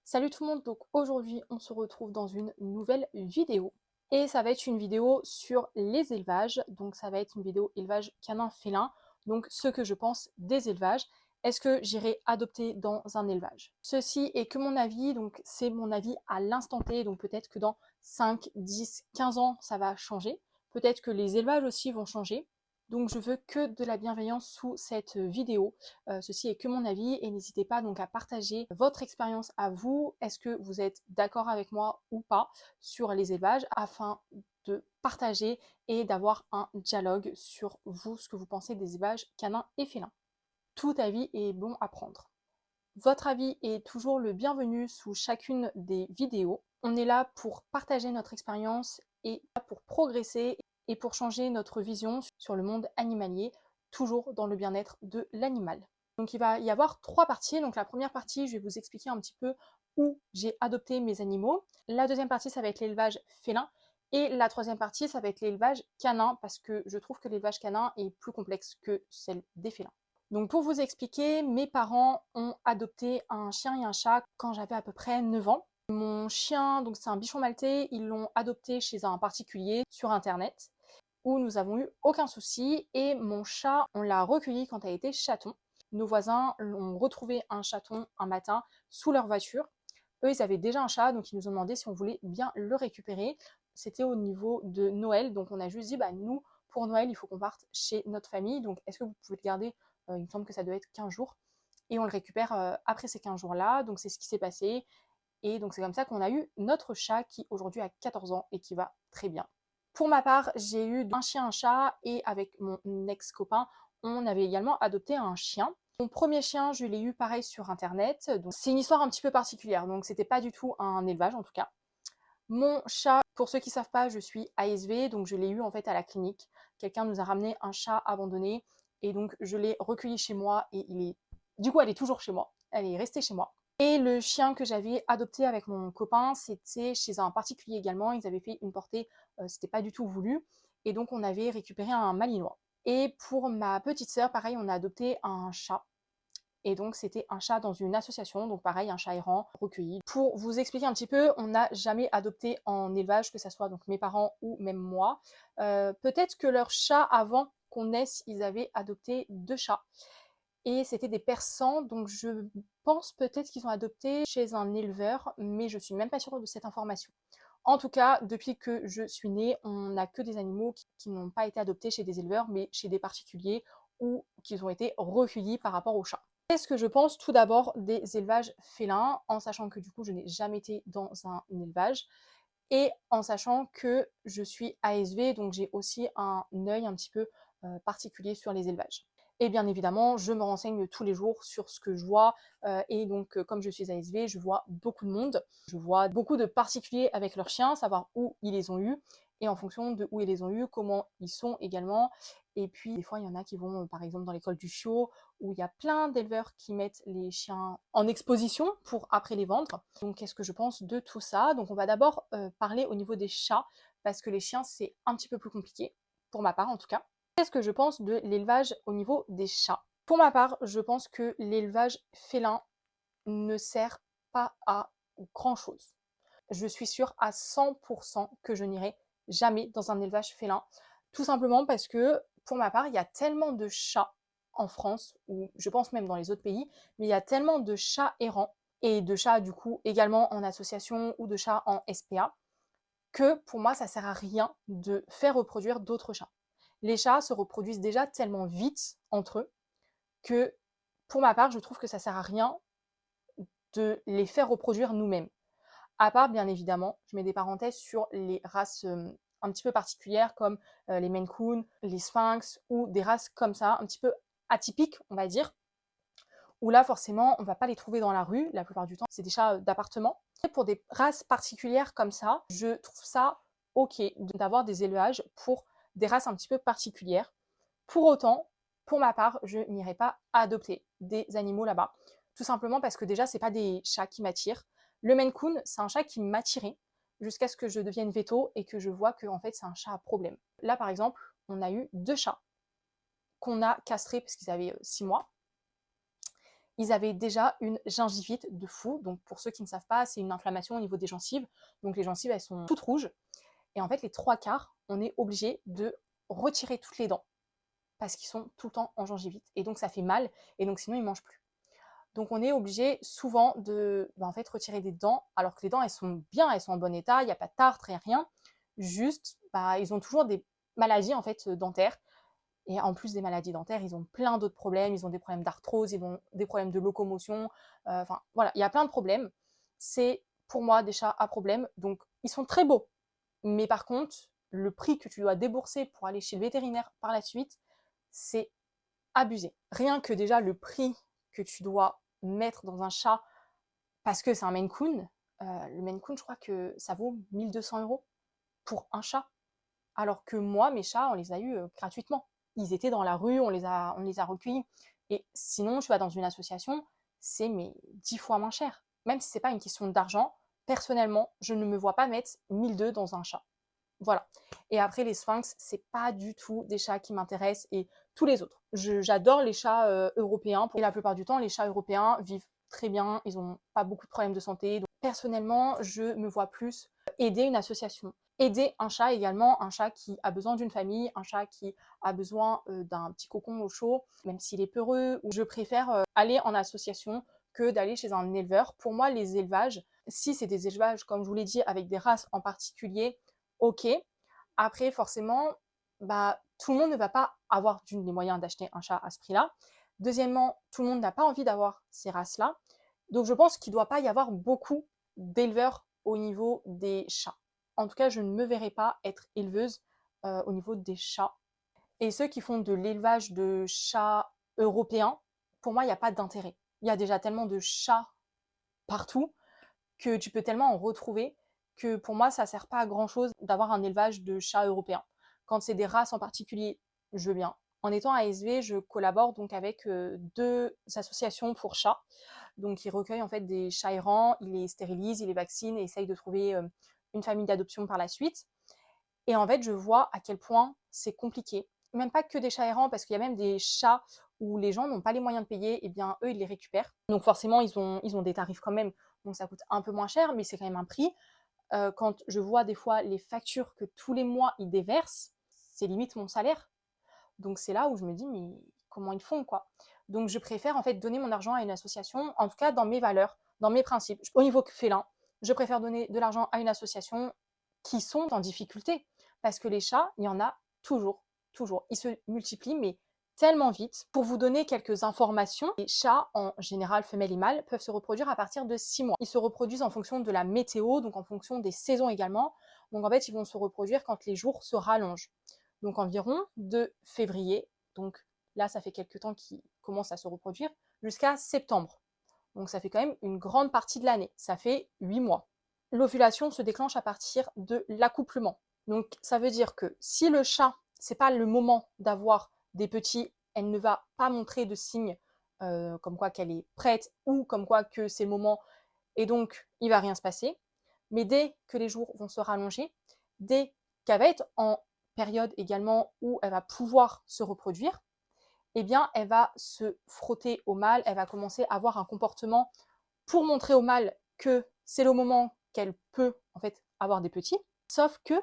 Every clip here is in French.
Salut tout le monde, donc aujourd'hui on se retrouve dans une nouvelle vidéo et ça va être une vidéo sur les élevages, donc ça va être une vidéo élevage canin félin, donc ce que je pense des élevages. Est-ce que j'irai adopter dans un élevage? Ceci est que mon avis, donc c'est mon avis à l'instant T, donc peut-être que dans 5, 10, 15 ans ça va changer, peut-être que les élevages aussi vont changer, donc je veux que de la bienveillance sous cette vidéo. Ceci est que mon avis et n'hésitez pas donc à partager votre expérience à vous. Est-ce que vous êtes d'accord avec moi ou pas sur les élevages afin de partager et d'avoir un dialogue sur vous, ce que vous pensez des élevages canins et félins. Tout avis est bon à prendre. Votre avis est toujours le bienvenu sous chacune des vidéos. On est là pour partager notre expérience et pour progresser et pour changer notre vision sur le monde animalier, toujours dans le bien-être de l'animal. Donc il va y avoir 3 parties. Donc la première partie, je vais vous expliquer un petit peu où j'ai adopté mes animaux. La deuxième partie, ça va être l'élevage félin. Et la troisième partie, ça va être l'élevage canin, parce que je trouve que l'élevage canin est plus complexe que celle des félins. Donc pour vous expliquer, mes parents ont adopté un chien et un chat quand j'avais à peu près 9 ans. Mon chien, donc c'est un bichon maltais, ils l'ont adopté chez un particulier sur internet où nous avons eu aucun souci, et mon chat, on l'a recueilli quand elle était chaton. Nos voisins ont retrouvé un chaton un matin sous leur voiture. Eux, ils avaient déjà un chat, donc ils nous ont demandé si on voulait bien le récupérer. C'était au niveau de Noël, donc on a juste dit, bah nous, pour Noël, il faut qu'on parte chez notre famille, donc est-ce que vous pouvez le garder? Il me semble que ça doit être 15 jours. Et on le récupère après ces 15 jours-là, donc c'est ce qui s'est passé. Et donc c'est comme ça qu'on a eu notre chat qui aujourd'hui a 14 ans et qui va très bien. Pour ma part, j'ai eu un chien, un chat, et avec mon ex-copain, on avait également adopté un chien. Mon premier chien, je l'ai eu pareil sur internet. Donc c'est une histoire un petit peu particulière, donc c'était pas du tout un élevage en tout cas. Mon chat, pour ceux qui savent pas, je suis ASV, donc je l'ai eu en fait à la clinique. Quelqu'un nous a ramené un chat abandonné et donc je l'ai recueilli chez moi, et du coup elle est toujours chez moi. Elle est restée chez moi. Et le chien que j'avais adopté avec mon copain, c'était chez un particulier également. Ils avaient fait une portée, c'était pas du tout voulu. Et donc on avait récupéré un malinois. Et pour ma petite sœur, pareil, on a adopté un chat. Et donc c'était un chat dans une association, donc pareil, un chat errant recueilli. Pour vous expliquer un petit peu, on n'a jamais adopté en élevage, que ce soit donc mes parents ou même moi. Peut-être que leur chat, avant qu'on naisse, ils avaient adopté 2 chats. Et c'était des persans, donc je pense peut-être qu'ils ont adopté chez un éleveur, mais je suis même pas sûre de cette information. En tout cas, depuis que je suis née, on n'a que des animaux qui n'ont pas été adoptés chez des éleveurs, mais chez des particuliers, ou qui ont été recueillis par rapport aux chats. Qu'est-ce que je pense tout d'abord des élevages félins, en sachant que du coup je n'ai jamais été dans un élevage, et en sachant que je suis ASV, donc j'ai aussi un œil un petit peu particulier sur les élevages. Et bien évidemment, je me renseigne tous les jours sur ce que je vois, et donc comme je suis ASV, je vois beaucoup de monde, je vois beaucoup de particuliers avec leurs chiens, savoir où ils les ont eus, et en fonction de où ils les ont eus, comment ils sont également. Et puis des fois, il y en a qui vont par exemple dans l'école du chiot, où il y a plein d'éleveurs qui mettent les chiens en exposition pour après les vendre. Donc qu'est-ce que je pense de tout ça? Donc on va d'abord parler au niveau des chats, parce que les chiens c'est un petit peu plus compliqué, pour ma part en tout cas. Qu'est-ce que je pense de l'élevage au niveau des chats? Pour ma part, je pense que l'élevage félin ne sert pas à grand-chose. Je suis sûre à 100% que je n'irai jamais dans un élevage félin. Tout simplement parce que, pour ma part, il y a tellement de chats en France, ou je pense même dans les autres pays, mais il y a tellement de chats errants, et de chats du coup également en association ou de chats en SPA, que pour moi ça sert à rien de faire reproduire d'autres chats. Les chats se reproduisent déjà tellement vite entre eux que, pour ma part, je trouve que ça sert à rien de les faire reproduire nous-mêmes. À part, bien évidemment, je mets des parenthèses sur les races un petit peu particulières comme les Maine Coon, les Sphinx, ou des races comme ça, un petit peu atypiques, on va dire, où là, forcément, on va pas les trouver dans la rue. La plupart du temps, c'est des chats d'appartement. Et pour des races particulières comme ça, je trouve ça ok d'avoir des élevages pour des races un petit peu particulières. Pour autant, pour ma part, je n'irai pas adopter des animaux là-bas. Tout simplement parce que déjà, c'est pas des chats qui m'attirent. Le Maine Coon, c'est un chat qui m'attirait jusqu'à ce que je devienne veto et que je vois que en fait, c'est un chat à problème. Là, par exemple, on a eu 2 chats qu'on a castrés parce qu'ils avaient 6 mois. ils avaient déjà une gingivite de fou. Donc pour ceux qui ne savent pas, c'est une inflammation au niveau des gencives. Donc les gencives, elles sont toutes rouges. Et en fait, les 3/4, on est obligé de retirer toutes les dents parce qu'ils sont tout le temps en gingivite. Et donc ça fait mal, et donc sinon ils mangent plus. Donc on est obligé souvent de en fait, retirer des dents, alors que les dents, elles sont bien, elles sont en bon état, il n'y a pas de tartre et rien. Juste, ils ont toujours des maladies en fait dentaires. Et en plus des maladies dentaires, ils ont plein d'autres problèmes. Ils ont des problèmes d'arthrose, ils ont des problèmes de locomotion. Enfin, voilà, il y a plein de problèmes. C'est pour moi des chats à problème. Donc, ils sont très beaux. Mais par contre, le prix que tu dois débourser pour aller chez le vétérinaire par la suite, c'est abusé. Rien que déjà le prix que tu dois mettre dans un chat parce que c'est un Maine Coon, le Maine Coon, je crois que ça vaut 1 200 € pour un chat. Alors que moi, mes chats, on les a eus gratuitement. Ils étaient dans la rue, on les a recueillis. Et sinon, tu vas dans une association, c'est mais 10 fois moins cher. Même si c'est pas une question d'argent, personnellement, je ne me vois pas mettre 1 200 € dans un chat. Voilà. Et après, les sphinx, c'est pas du tout des chats qui m'intéressent, et tous les autres. J'adore les chats européens. Et la plupart du temps, les chats européens vivent très bien, ils ont pas beaucoup de problèmes de santé. Donc, personnellement, je me vois plus aider une association. Aider un chat également, un chat qui a besoin d'une famille, un chat qui a besoin d'un petit cocon au chaud, même s'il est peureux. Ou je préfère aller en association que d'aller chez un éleveur. Pour moi, les élevages, si c'est des élevages, comme je vous l'ai dit, avec des races en particulier, ok. Après, forcément, tout le monde ne va pas avoir les moyens d'acheter un chat à ce prix-là. Deuxièmement, tout le monde n'a pas envie d'avoir ces races-là. Donc, je pense qu'il ne doit pas y avoir beaucoup d'éleveurs au niveau des chats. En tout cas, je ne me verrai pas être éleveuse au niveau des chats. Et ceux qui font de l'élevage de chats européens, pour moi, il n'y a pas d'intérêt. Il y a déjà tellement de chats partout que tu peux tellement en retrouver que pour moi, ça ne sert pas à grand-chose d'avoir un élevage de chats européens. Quand c'est des races en particulier, je veux bien. En étant ASV, je collabore donc avec 2 associations pour chats. Donc, ils recueillent en fait des chats errants, ils les stérilisent, ils les vaccinent et essayent de trouver une famille d'adoption par la suite. Et en fait, je vois à quel point c'est compliqué. Même pas que des chats errants, parce qu'il y a même des chats où les gens n'ont pas les moyens de payer, et bien eux, ils les récupèrent. Donc forcément, ils ont des tarifs quand même, donc ça coûte un peu moins cher, mais c'est quand même un prix. Quand je vois des fois les factures que tous les mois ils déversent, c'est limite mon salaire. Donc c'est là où je me dis, mais comment ils font, quoi. Donc je préfère en fait donner mon argent à une association, en tout cas dans mes valeurs, dans mes principes. Au niveau félin, je préfère donner de l'argent à une association qui sont en difficulté. Parce que les chats, il y en a toujours, toujours. Ils se multiplient, mais tellement vite. Pour vous donner quelques informations, les chats, en général femelles et mâles, peuvent se reproduire à partir de 6 mois. Ils se reproduisent en fonction de la météo, donc en fonction des saisons également. Donc en fait, ils vont se reproduire quand les jours se rallongent. Donc environ de février, donc là ça fait quelques temps qu'ils commencent à se reproduire, jusqu'à septembre. Donc ça fait quand même une grande partie de l'année, ça fait 8 mois. L'ovulation se déclenche à partir de l'accouplement. Donc ça veut dire que si le chat, c'est pas le moment d'avoir des petits, elle ne va pas montrer de signes comme quoi qu'elle est prête ou comme quoi que c'est le moment, et donc il va rien se passer. Mais dès que les jours vont se rallonger, dès qu'elle va être en période également où elle va pouvoir se reproduire, eh bien, elle va se frotter au mâle, elle va commencer à avoir un comportement pour montrer au mâle que c'est le moment qu'elle peut en fait avoir des petits, sauf que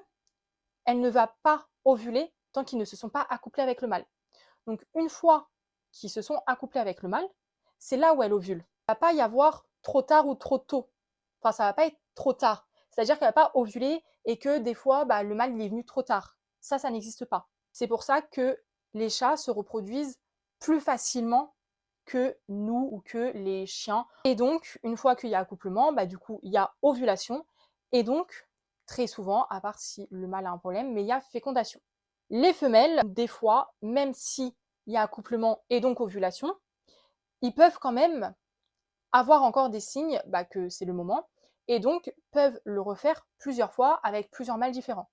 elle ne va pas ovuler tant qu'ils ne se sont pas accouplés avec le mâle. Donc une fois qu'ils se sont accouplés avec le mâle, c'est là où elle ovule. Il ne va pas y avoir trop tard ou trop tôt. Enfin, ça ne va pas être trop tard. C'est-à-dire qu'elle ne va pas ovuler et que des fois, le mâle il est venu trop tard. Ça n'existe pas. C'est pour ça que les chats se reproduisent plus facilement que nous ou que les chiens. Et donc, une fois qu'il y a accouplement, du coup, il y a ovulation. Et donc, très souvent, à part si le mâle a un problème, mais il y a fécondation. Les femelles, des fois, même s'il y a accouplement et donc ovulation, ils peuvent quand même avoir encore des signes que c'est le moment, et donc peuvent le refaire plusieurs fois avec plusieurs mâles différents.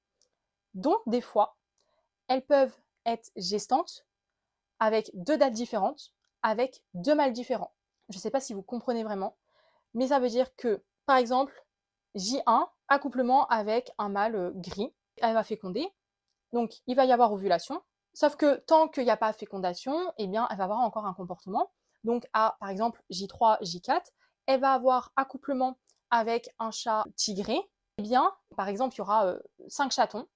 Donc, des fois, elles peuvent être gestantes avec 2 dates différentes, avec 2 mâles différents. Je ne sais pas si vous comprenez vraiment, mais ça veut dire que, par exemple, J1, accouplement avec un mâle gris, elle va féconder, donc il va y avoir ovulation, sauf que tant qu'il n'y a pas fécondation, eh bien, elle va avoir encore un comportement. donc à par exemple J3, J4, elle va avoir accouplement avec un chat tigré, eh bien, par exemple, il y aura 5 chatons,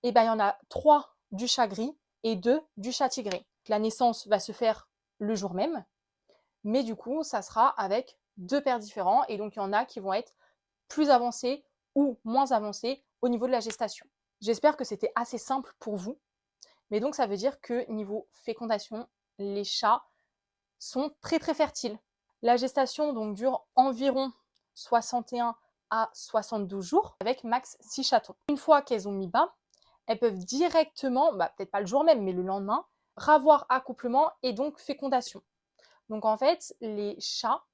et bien il y en a 3 du chat gris et 2 du chat tigré. La naissance va se faire le jour même, mais du coup, ça sera avec 2 pères différents, et donc il y en a qui vont être plus avancés ou moins avancés au niveau de la gestation. J'espère que c'était assez simple pour vous, mais donc ça veut dire que niveau fécondation, les chats sont très très fertiles. La gestation donc dure environ 61 à 72 jours avec max 6 chatons. Une fois qu'elles ont mis bas, elles peuvent directement, peut-être pas le jour même, mais le lendemain, ravoir accouplement et donc fécondation. Donc en fait, les chats,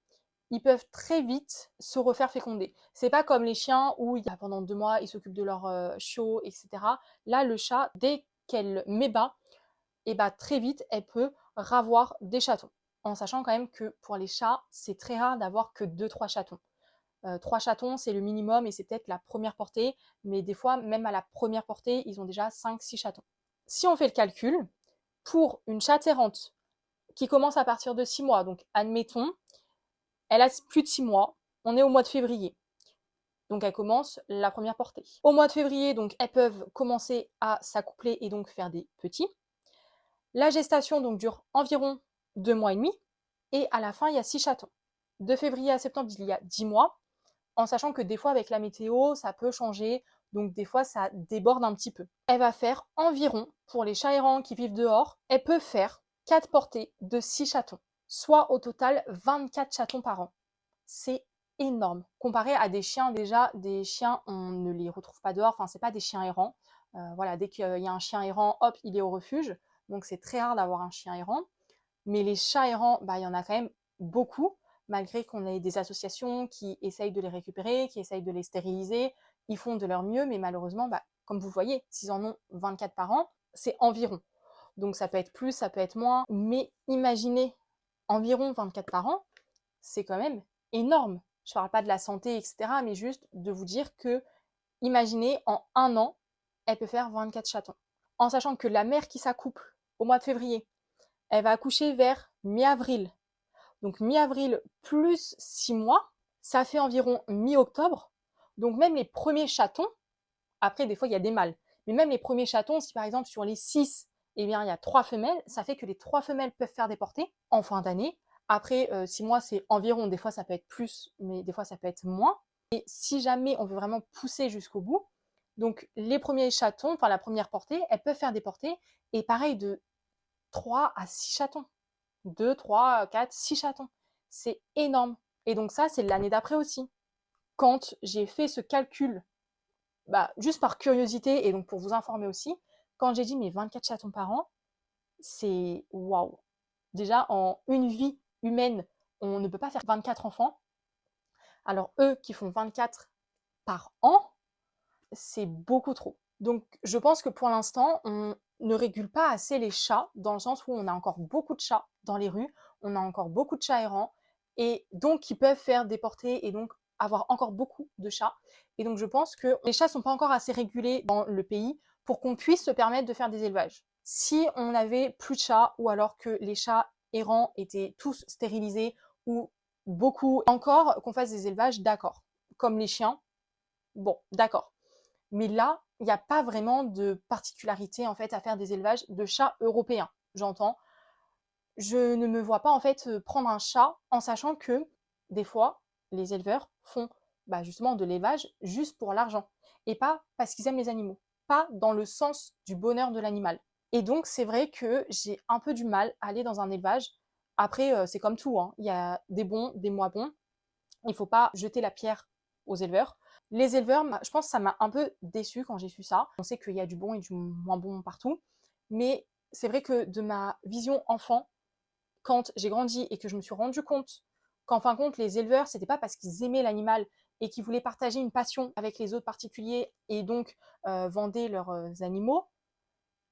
ils peuvent très vite se refaire féconder. C'est pas comme les chiens où pendant 2 mois, ils s'occupent de leur chiot, etc. Là, le chat, dès qu'elle met bas, et très vite, elle peut ravoir des chatons. En sachant quand même que pour les chats, c'est très rare d'avoir que 2-3 chatons. 3 chatons, c'est le minimum et c'est peut-être la première portée, mais des fois, même à la première portée, ils ont déjà 5-6 chatons. Si on fait le calcul, pour une chatte errante qui commence à partir de 6 mois, donc admettons, elle a plus de 6 mois, on est au mois de février. Donc elle commence la première portée. Au mois de février, donc elles peuvent commencer à s'accoupler et donc faire des petits. La gestation donc dure environ 2 mois et demi, et à la fin, il y a 6 chatons. De février à septembre, il y a 10 mois, en sachant que des fois, avec la météo, ça peut changer, donc des fois, ça déborde un petit peu. Elle va faire environ, pour les chats errants qui vivent dehors, elle peut faire 4 portées de 6 chatons, soit au total 24 chatons par an. C'est énorme. Comparé à des chiens, déjà, des chiens, on ne les retrouve pas dehors, enfin, c'est pas des chiens errants. Voilà, dès qu'il y a un chien errant, hop, il est au refuge. Donc c'est très rare d'avoir un chien errant. Mais les chats errants, il y en a quand même beaucoup, malgré qu'on ait des associations qui essayent de les récupérer, qui essayent de les stériliser. Ils font de leur mieux, mais malheureusement, comme vous voyez, s'ils en ont 24 par an, c'est environ. Donc ça peut être plus, ça peut être moins. Mais imaginez environ 24 par an, c'est quand même énorme. Je ne parle pas de la santé, etc., mais juste de vous dire que, imaginez, en un an, elle peut faire 24 chatons. En sachant que la mère qui s'accouple au mois de février, elle va accoucher vers mi-avril. Donc mi-avril plus 6 mois, ça fait environ mi-octobre. Donc même les premiers chatons, après des fois il y a des mâles, mais même les premiers chatons, si par exemple sur les 6, il y a 3 femelles, ça fait que les 3 femelles peuvent faire des portées en fin d'année. Après 6 mois, c'est environ, des fois ça peut être plus, mais des fois ça peut être moins. Et si jamais on veut vraiment pousser jusqu'au bout, donc les premiers chatons, enfin la première portée, elles peuvent faire des portées, et pareil de 3 à 6 chatons. 2, 3, 4, 6 chatons. C'est énorme. Et donc ça, c'est l'année d'après aussi. Quand j'ai fait ce calcul, juste par curiosité et donc pour vous informer aussi, quand j'ai dit mes 24 chatons par an, c'est waouh. Déjà, en une vie humaine, on ne peut pas faire 24 enfants. Alors eux qui font 24 par an, c'est beaucoup trop. Donc je pense que pour l'instant, on ne régule pas assez les chats, dans le sens où on a encore beaucoup de chats dans les rues, on a encore beaucoup de chats errants, et donc qui peuvent faire des portées et donc avoir encore beaucoup de chats. Et donc je pense que les chats sont pas encore assez régulés dans le pays pour qu'on puisse se permettre de faire des élevages. Si on avait plus de chats, ou alors que les chats errants étaient tous stérilisés, ou beaucoup encore qu'on fasse des élevages, d'accord. Comme les chiens, bon, d'accord. Mais là, il n'y a pas vraiment de particularité en fait à faire des élevages de chats européens, j'entends. Je ne me vois pas en fait prendre un chat en sachant que des fois, les éleveurs font justement de l'élevage juste pour l'argent et pas parce qu'ils aiment les animaux, pas dans le sens du bonheur de l'animal. Et donc, c'est vrai que j'ai un peu du mal à aller dans un élevage. Après, c'est comme tout, hein. Il y a des bons, des moins bons. Il ne faut pas jeter la pierre aux éleveurs. Les éleveurs, je pense que ça m'a un peu déçue quand j'ai su ça. On sait qu'il y a du bon et du moins bon partout. Mais c'est vrai que de ma vision enfant, quand j'ai grandi et que je me suis rendu compte qu'en fin de compte, les éleveurs, c'était pas parce qu'ils aimaient l'animal et qu'ils voulaient partager une passion avec les autres particuliers et donc vendaient leurs animaux.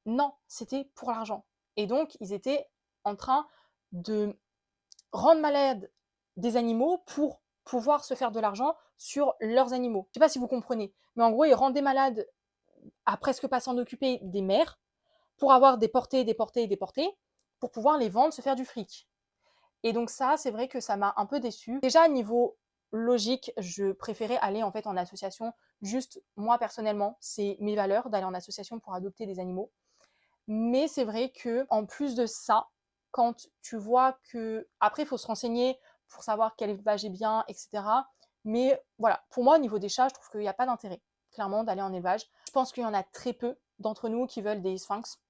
Non, c'était pour l'argent. Et donc, ils étaient en train de rendre malades des animaux pour pouvoir se faire de l'argent sur leurs animaux. Je sais pas si vous comprenez, mais en gros, ils rendaient malades à presque pas s'en occuper des mères pour avoir des portées, des portées et des portées, pour pouvoir les vendre, se faire du fric. Et donc ça, c'est vrai que ça m'a un peu déçue. Déjà, niveau logique, je préférais aller en fait en association. Juste, moi personnellement, c'est mes valeurs d'aller en association pour adopter des animaux. Mais c'est vrai que en plus de ça, quand tu vois que après il faut se renseigner pour savoir quel élevage est bien, etc. Mais voilà, pour moi au niveau des chats, je trouve qu'il n'y a pas d'intérêt, clairement, d'aller en élevage. Je pense qu'il y en a très peu d'entre nous qui veulent des sphinx,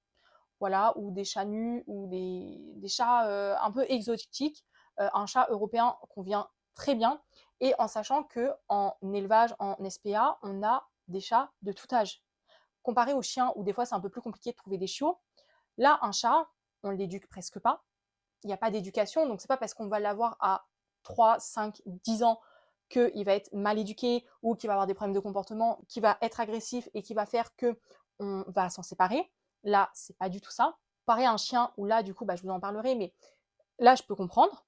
voilà, ou des chats nus, ou des chats un peu exotiques. Un chat européen convient très bien, et en sachant que en élevage, en SPA, on a des chats de tout âge. Comparé aux chiens, où des fois c'est un peu plus compliqué de trouver des chiots, là, un chat, on l'éduque presque pas. Il n'y a pas d'éducation, donc c'est pas parce qu'on va l'avoir à 3, 5, 10 ans qu'il va être mal éduqué ou qu'il va avoir des problèmes de comportement, qu'il va être agressif et qui va faire que on va s'en séparer. Là, c'est pas du tout ça. Pareil à un chien, où là, du coup, je vous en parlerai, mais là, je peux comprendre.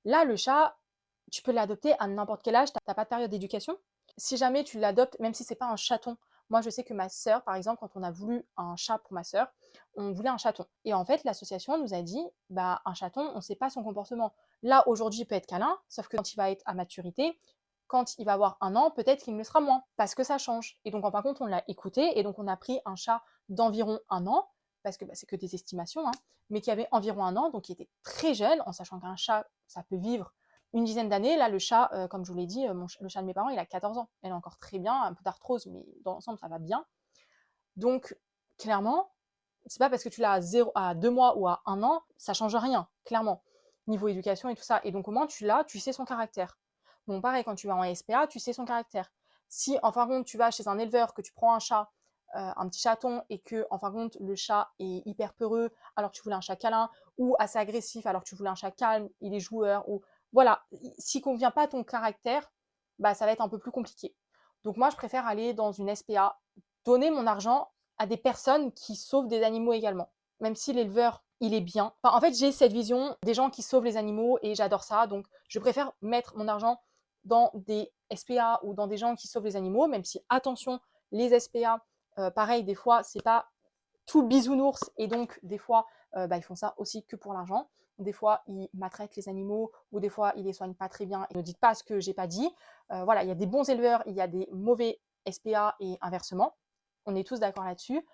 Là, le chat, tu peux l'adopter à n'importe quel âge, t'as pas de période d'éducation. Si jamais tu l'adoptes, même si c'est pas un chaton, moi je sais que ma sœur, par exemple, quand on a voulu un chat pour ma sœur, on voulait un chaton. Et en fait, l'association nous a dit, un chaton, on ne sait pas son comportement. Là, aujourd'hui, il peut être câlin, sauf que quand il va être à maturité, quand il va avoir 1 an, peut-être qu'il ne le sera moins, parce que ça change. Et donc, en fin de compte, on l'a écouté, et donc on a pris un chat d'environ 1 an, parce que c'est que des estimations, hein, mais qui avait environ 1 an, donc qui était très jeune, en sachant qu'un chat, ça peut vivre une dizaine d'années. Là, le chat, comme je vous l'ai dit, le chat de mes parents, il a 14 ans. Elle est encore très bien, un peu d'arthrose, mais dans l'ensemble, ça va bien. Donc, clairement, c'est pas parce que tu l'as à 2 mois ou à 1 an, ça change rien, clairement, niveau éducation et tout ça. Et donc, au moins, tu l'as, tu sais son caractère. Bon, pareil, quand tu vas en SPA, tu sais son caractère. Si, en fin de compte, tu vas chez un éleveur, que tu prends un chat, un petit chaton, et que, en fin de compte, le chat est hyper peureux, alors que tu voulais un chat câlin, ou assez agressif, alors que tu voulais un chat calme, il est joueur, ou voilà, s'il convient pas à ton caractère, ça va être un peu plus compliqué. Donc moi, je préfère aller dans une SPA, donner mon argent à des personnes qui sauvent des animaux également. Même si l'éleveur, il est bien. Enfin, en fait, j'ai cette vision des gens qui sauvent les animaux et j'adore ça. Donc, je préfère mettre mon argent dans des SPA ou dans des gens qui sauvent les animaux, même si, attention, les SPA, pareil, des fois, c'est pas tout bisounours et donc, des fois, ils font ça aussi que pour l'argent. Des fois, ils maltraitent les animaux ou des fois, ils les soignent pas très bien. Et ne dites pas ce que j'ai pas dit. Voilà, il y a des bons éleveurs, il y a des mauvais SPA et inversement. On est tous d'accord là-dessus.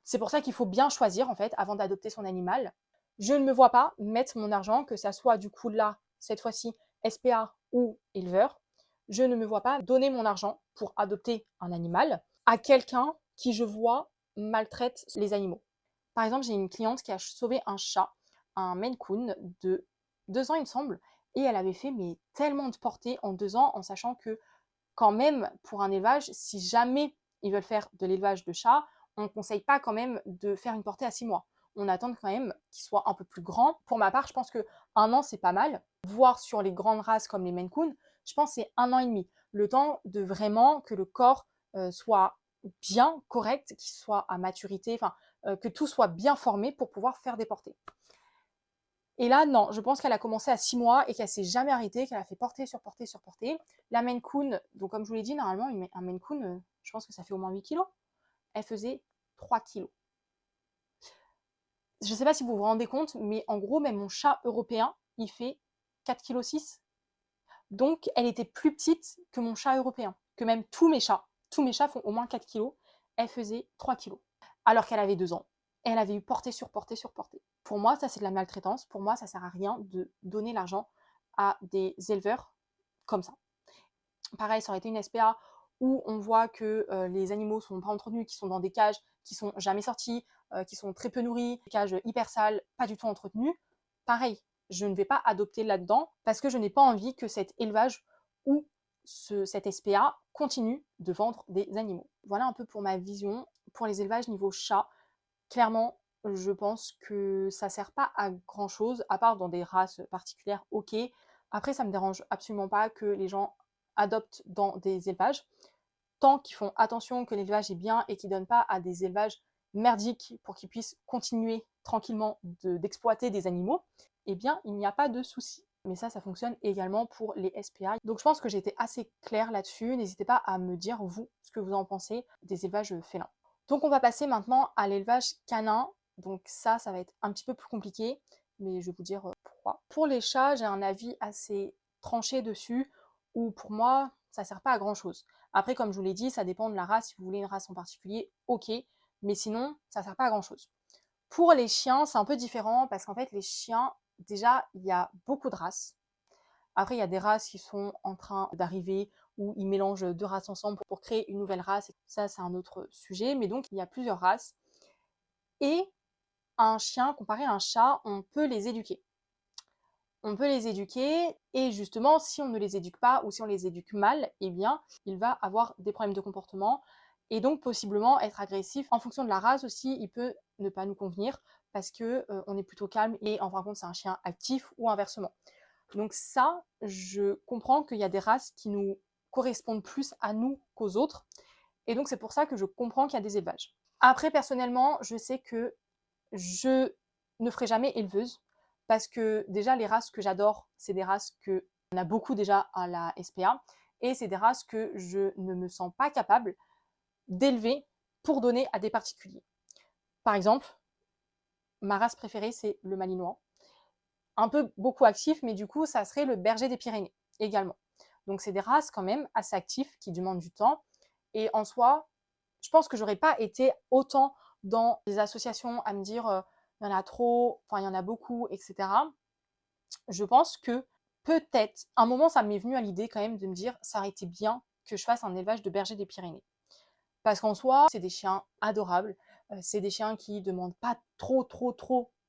C'est pour ça qu'il faut bien choisir, en fait, avant d'adopter son animal. Je ne me vois pas mettre mon argent, que ça soit du coup là, cette fois-ci, SPA ou éleveur. Je ne me vois pas donner mon argent pour adopter un animal à quelqu'un qui, je vois, maltraite les animaux. Par exemple, j'ai une cliente qui a sauvé un chat, un Maine Coon de 2 ans, il me semble, et elle avait fait mais tellement de portées en 2 ans, en sachant que quand même, pour un élevage, si jamais ils veulent faire de l'élevage de chats, on ne conseille pas quand même de faire une portée à 6 mois. On attend quand même qu'il soit un peu plus grand. Pour ma part, je pense que 1 an, c'est pas mal. Voire sur les grandes races comme les Maine Coon, je pense que c'est 1 an et demi. Le temps de vraiment que le corps soit bien correct, qu'il soit à maturité, enfin, que tout soit bien formé pour pouvoir faire des portées. Et là, non, je pense qu'elle a commencé à 6 mois et qu'elle s'est jamais arrêtée, qu'elle a fait portée sur portée sur portée. La Maine Coon, donc comme je vous l'ai dit, normalement, un Maine Coon, je pense que ça fait au moins 8 kilos. Elle faisait 3 kilos. Je ne sais pas si vous vous rendez compte, mais en gros, même mon chat européen, il fait 4,6 kg. Donc, elle était plus petite que mon chat européen, que même tous mes chats. Tous mes chats font au moins 4 kilos. Elle faisait 3 kilos. Alors qu'elle avait 2 ans. Et elle avait eu portée sur portée sur portée. Pour moi, ça, c'est de la maltraitance. Pour moi, ça sert à rien de donner l'argent à des éleveurs comme ça. Pareil, ça aurait été une SPA où on voit que les animaux sont pas entretenus, qui sont dans des cages qui sont jamais sorties, qui sont très peu nourris, des cages hyper sales, pas du tout entretenues. Pareil, je ne vais pas adopter là-dedans parce que je n'ai pas envie que cet élevage ou cette SPA continue de vendre des animaux. Voilà un peu pour ma vision. Pour les élevages niveau chat, clairement, je pense que ça sert pas à grand chose, à part dans des races particulières, ok. Après, ça me dérange absolument pas que les gens adoptent dans des élevages, tant qu'ils font attention que l'élevage est bien et qu'ils ne donnent pas à des élevages merdiques pour qu'ils puissent continuer tranquillement d'exploiter des animaux, eh bien, il n'y a pas de souci. Mais ça fonctionne également pour les SPA. Donc je pense que j'ai été assez claire là-dessus. N'hésitez pas à me dire, vous, ce que vous en pensez des élevages félins. Donc on va passer maintenant à l'élevage canin. Donc ça va être un petit peu plus compliqué. mais je vais vous dire pourquoi. Pour les chats, j'ai un avis assez tranché dessus, où pour moi, ça sert pas à grand chose. Après, comme je vous l'ai dit, ça dépend de la race. Si vous voulez une race en particulier, ok, mais sinon, ça sert pas à grand chose. Pour les chiens, c'est un peu différent parce qu'en fait, les chiens, déjà, il y a beaucoup de races. Après, il y a des races qui sont en train d'arriver où ils mélangent deux races ensemble pour créer une nouvelle race. Ça, c'est un autre sujet. Mais donc, il y a plusieurs races. Et un chien, comparé à un chat, on peut les éduquer. On peut les éduquer et justement, si on ne les éduque pas ou si on les éduque mal, eh bien, il va avoir des problèmes de comportement et donc possiblement être agressif. En fonction de la race aussi, il peut ne pas nous convenir parce que on est plutôt calme et en fin de compte, c'est un chien actif ou inversement. Donc ça, je comprends qu'il y a des races qui nous correspondent plus à nous qu'aux autres et donc c'est pour ça que je comprends qu'il y a des élevages. Après, personnellement, je sais que je ne ferai jamais éleveuse parce que déjà les races que j'adore, c'est des races que on a beaucoup déjà à la SPA et c'est des races que je ne me sens pas capable d'élever pour donner à des particuliers. Par exemple, ma race préférée c'est le malinois, un peu beaucoup actif, mais du coup ça serait le berger des Pyrénées également. Donc c'est des races quand même assez actifs qui demandent du temps et en soi, je pense que j'aurais pas été autant dans des associations à me dire il y en a trop, enfin il y en a beaucoup, etc. Je pense que peut-être, un moment ça m'est venu à l'idée quand même de me dire ça aurait été bien que je fasse un élevage de berger des Pyrénées. Parce qu'en soi, c'est des chiens adorables, c'est des chiens qui demandent pas trop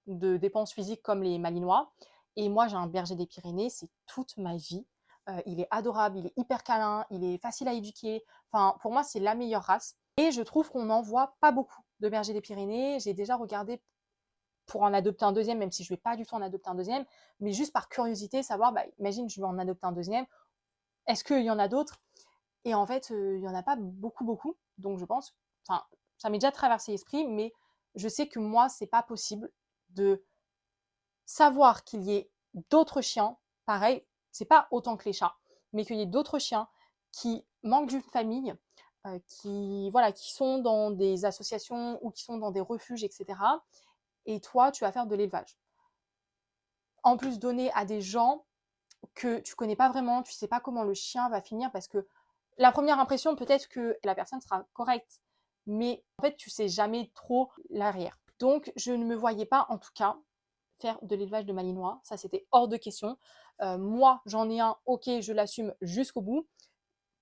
de dépenses physiques comme les malinois. Et moi j'ai un berger des Pyrénées, c'est toute ma vie. Il est adorable, il est hyper câlin, il est facile à éduquer. Enfin, pour moi, c'est la meilleure race. Et je trouve qu'on n'en voit pas beaucoup de bergers des Pyrénées. J'ai déjà regardé pour en adopter un deuxième, même si je ne vais pas du tout en adopter un deuxième, mais juste par curiosité, savoir, bah, imagine, je vais en adopter un deuxième, est-ce qu'il y en a d'autres? Et en fait, il n'y en a pas beaucoup. Donc je pense, enfin, ça m'est déjà traversé l'esprit, mais je sais que moi, c'est pas possible de savoir qu'il y ait d'autres chiens, pareil, c'est pas autant que les chats, mais qu'il y ait d'autres chiens qui manquent d'une famille, qui, voilà, qui sont dans des associations ou qui sont dans des refuges, etc. Et toi, tu vas faire de l'élevage. En plus, donner à des gens que tu connais pas vraiment, tu sais pas comment le chien va finir parce que la première impression, peut-être que la personne sera correcte, mais en fait, tu sais jamais trop l'arrière. Donc, je ne me voyais pas, en tout cas, faire de l'élevage de malinois. Ça, c'était hors de question. Moi, j'en ai un, ok, je l'assume jusqu'au bout.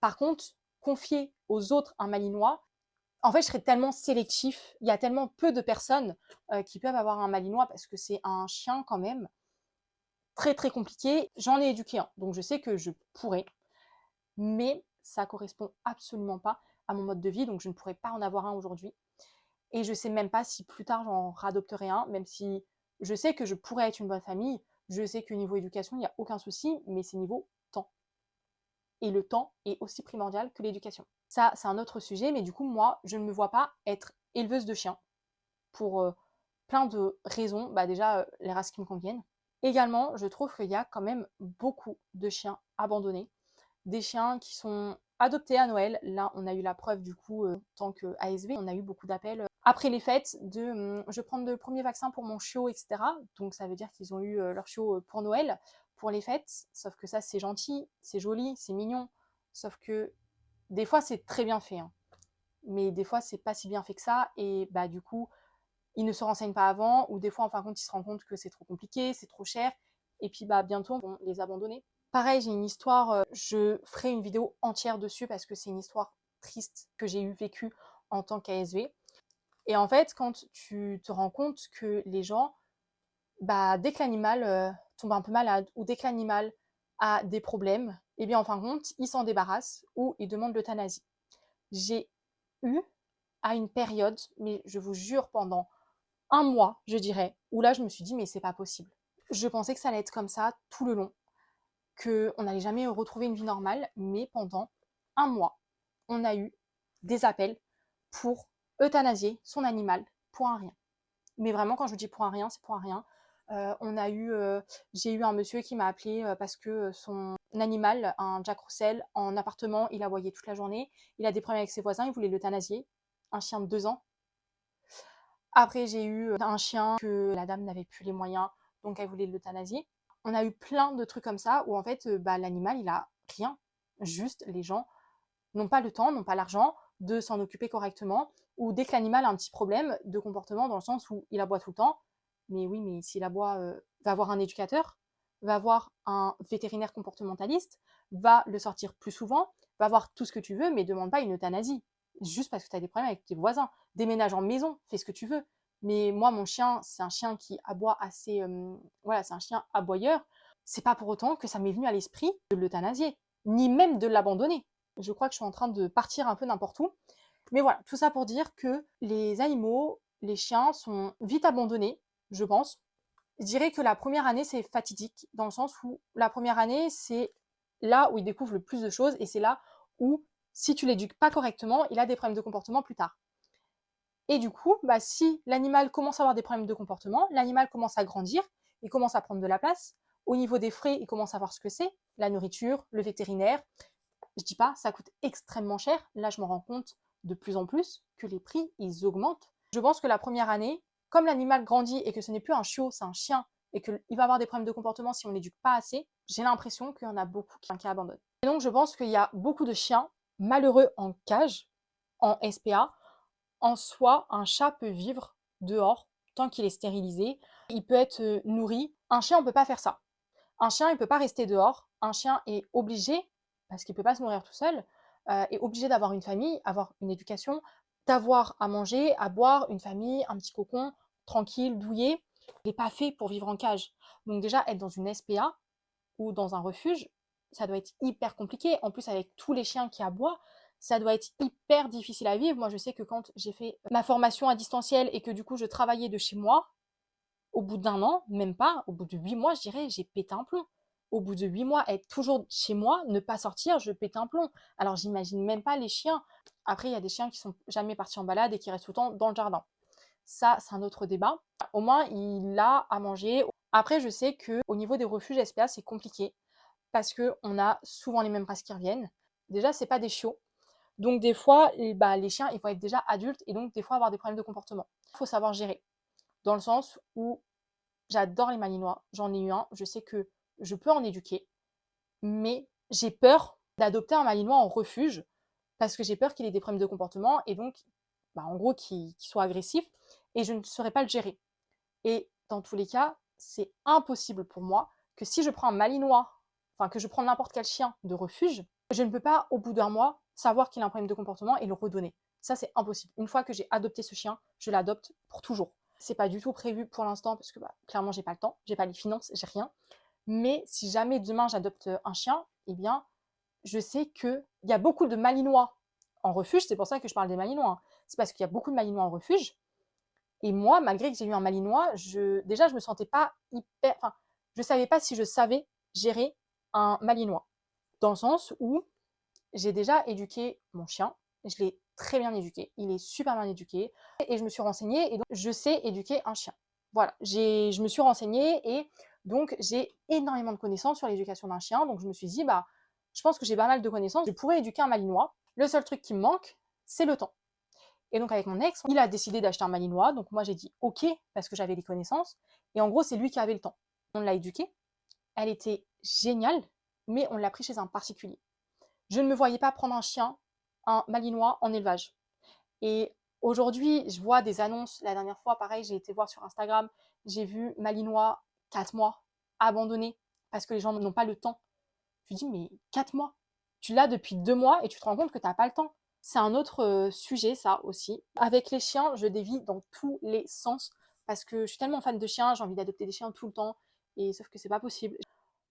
Par contre, confier aux autres un malinois, en fait, je serais tellement sélectif. Il y a tellement peu de personnes qui peuvent avoir un malinois parce que c'est un chien quand même très compliqué. J'en ai éduqué un, donc je sais que je pourrais, mais ça correspond absolument pas à mon mode de vie, donc je ne pourrais pas en avoir un aujourd'hui. Et je sais même pas si plus tard j'en radopterai un, même si je sais que je pourrais être une bonne famille. Je sais que niveau éducation, il n'y a aucun souci, mais c'est niveau temps. Et le temps est aussi primordial que l'éducation. Ça, c'est un autre sujet, mais du coup, moi, je ne me vois pas être éleveuse de chiens pour plein de raisons. Bah, déjà, les races qui me conviennent. Également, je trouve qu'il y a quand même beaucoup de chiens abandonnés, des chiens qui sont adoptés à Noël. Là, on a eu la preuve du coup, en tant qu'ASV, on a eu beaucoup d'appels après les fêtes de je prends le premier vaccin pour mon chiot, etc. Donc ça veut dire qu'ils ont eu leur chiot pour Noël, pour les fêtes. Sauf que ça, c'est gentil, c'est joli, c'est mignon. Sauf que des fois, c'est très bien fait, hein. Mais des fois, c'est pas si bien fait que ça. Et bah, du coup, ils ne se renseignent pas avant, ou des fois, en fin de compte, ils se rendent compte que c'est trop compliqué, c'est trop cher, et puis bah bientôt, on va les abandonner. Pareil, j'ai une histoire, je ferai une vidéo entière dessus parce que c'est une histoire triste que j'ai vécue en tant qu'ASV. Et en fait, quand tu te rends compte que les gens, bah, dès que l'animal tombe un peu malade, ou dès que l'animal a des problèmes, eh bien en fin de compte, ils s'en débarrassent ou ils demandent l'euthanasie. J'ai eu à une période, mais je vous jure pendant un mois, je dirais, où là je me suis dit mais c'est pas possible. Je pensais que ça allait être comme ça tout le long, qu'on n'allait jamais retrouver une vie normale, mais pendant un mois, on a eu des appels pour euthanasier son animal pour un rien. Mais vraiment, quand je vous dis pour un rien, c'est pour un rien. J'ai eu un monsieur qui m'a appelé parce que son animal, un Jack Russell, en appartement, il aboyait toute la journée. Il a des problèmes avec ses voisins, il voulait l'euthanasier. Un chien de 2 ans. Après, j'ai eu un chien que la dame n'avait plus les moyens donc elle voulait l'euthanasier. On a eu plein de trucs comme ça où en fait l'animal il a rien, juste les gens n'ont pas le temps, n'ont pas l'argent de s'en occuper correctement, ou dès que l'animal a un petit problème de comportement dans le sens où il aboie tout le temps, mais oui, mais s'il aboie, va avoir un éducateur, va avoir un vétérinaire comportementaliste, va le sortir plus souvent, va avoir tout ce que tu veux, mais demande pas une euthanasie, juste parce que tu as des problèmes avec tes voisins. Déménage en maison, fais ce que tu veux. Mais moi, mon chien, c'est un chien qui aboie assez... voilà, c'est un chien aboyeur. C'est pas pour autant que ça m'est venu à l'esprit de l'euthanasier, ni même de l'abandonner. Je crois que je suis en train de partir un peu n'importe où. Mais voilà, tout ça pour dire que les animaux, les chiens sont vite abandonnés, je pense. Je dirais que la première année, c'est fatidique, dans le sens où la première année, c'est là où il découvre le plus de choses et c'est là où, si tu l'éduques pas correctement, il a des problèmes de comportement plus tard. Et du coup, si l'animal commence à avoir des problèmes de comportement, l'animal commence à grandir, il commence à prendre de la place. Au niveau des frais, il commence à voir ce que c'est, la nourriture, le vétérinaire. Je dis pas, ça coûte extrêmement cher. Là, je me rends compte de plus en plus que les prix, ils augmentent. Je pense que la première année, comme l'animal grandit et que ce n'est plus un chiot, c'est un chien, et qu'il va avoir des problèmes de comportement si on n'éduque pas assez, j'ai l'impression qu'il y en a beaucoup qui abandonnent. Et donc, je pense qu'il y a beaucoup de chiens malheureux en cage, en SPA. En soi, un chat peut vivre dehors tant qu'il est stérilisé. Il peut être nourri. Un chien, on ne peut pas faire ça. Un chien, il ne peut pas rester dehors. Un chien est obligé, parce qu'il ne peut pas se nourrir tout seul, est obligé d'avoir une famille, avoir une éducation, d'avoir à manger, à boire, une famille, un petit cocon, tranquille, douillet. Il n'est pas fait pour vivre en cage. Donc déjà, être dans une SPA ou dans un refuge, ça doit être hyper compliqué. En plus, avec tous les chiens qui aboient, ça doit être hyper difficile à vivre. Moi, je sais que quand j'ai fait ma formation à distanciel et que du coup, je travaillais de chez moi, au bout d'un an, même pas, au bout de 8 mois, je dirais, j'ai pété un plomb. Au bout de 8 mois, être toujours chez moi, ne pas sortir, je pète un plomb. Alors, j'imagine même pas les chiens. Après, il y a des chiens qui sont jamais partis en balade et qui restent tout le temps dans le jardin. Ça, c'est un autre débat. Au moins, il a à manger. Après, je sais que au niveau des refuges SPA, c'est compliqué parce que on a souvent les mêmes races qui reviennent. Déjà, c'est pas des chiots. Donc, des fois, les chiens, ils vont être déjà adultes et donc, des fois, avoir des problèmes de comportement. Il faut savoir gérer. Dans le sens où j'adore les malinois, j'en ai eu un, je sais que je peux en éduquer, mais j'ai peur d'adopter un malinois en refuge parce que j'ai peur qu'il ait des problèmes de comportement et donc, en gros, qu'il soit agressif et je ne saurais pas le gérer. Et dans tous les cas, c'est impossible pour moi que si je prends un malinois, enfin que je prends n'importe quel chien de refuge, je ne peux pas, au bout d'un mois, savoir qu'il a un problème de comportement et le redonner. Ça, c'est impossible. Une fois que j'ai adopté ce chien, je l'adopte pour toujours. C'est pas du tout prévu pour l'instant parce que clairement, j'ai pas le temps, j'ai pas les finances, j'ai rien. Mais si jamais demain j'adopte un chien, eh bien, je sais qu'il y a beaucoup de malinois en refuge. C'est pour ça que je parle des malinois, hein. C'est parce qu'il y a beaucoup de malinois en refuge. Et moi, malgré que j'ai eu un malinois, déjà, je me sentais pas hyper. Enfin, je savais pas si je savais gérer un malinois. Dans le sens où j'ai déjà éduqué mon chien. Je l'ai très bien éduqué. Il est super bien éduqué. Et je me suis renseignée et donc je sais éduquer un chien. Voilà. Je me suis renseignée et donc j'ai énormément de connaissances sur l'éducation d'un chien. Donc je me suis dit, je pense que j'ai pas mal de connaissances. Je pourrais éduquer un malinois. Le seul truc qui me manque, c'est le temps. Et donc avec mon ex, il a décidé d'acheter un malinois. Donc moi j'ai dit ok parce que j'avais les connaissances. Et en gros c'est lui qui avait le temps. On l'a éduquée. Elle était géniale, mais on l'a pris chez un particulier. Je ne me voyais pas prendre un chien, un malinois en élevage. Et aujourd'hui, je vois des annonces. La dernière fois, pareil, j'ai été voir sur Instagram, j'ai vu malinois 4 mois abandonné parce que les gens n'ont pas le temps. Je me dis mais 4 mois, tu l'as depuis 2 mois et tu te rends compte que tu n'as pas le temps. C'est un autre sujet, ça aussi. Avec les chiens, je dévie dans tous les sens parce que je suis tellement fan de chiens, j'ai envie d'adopter des chiens tout le temps, et sauf que c'est pas possible.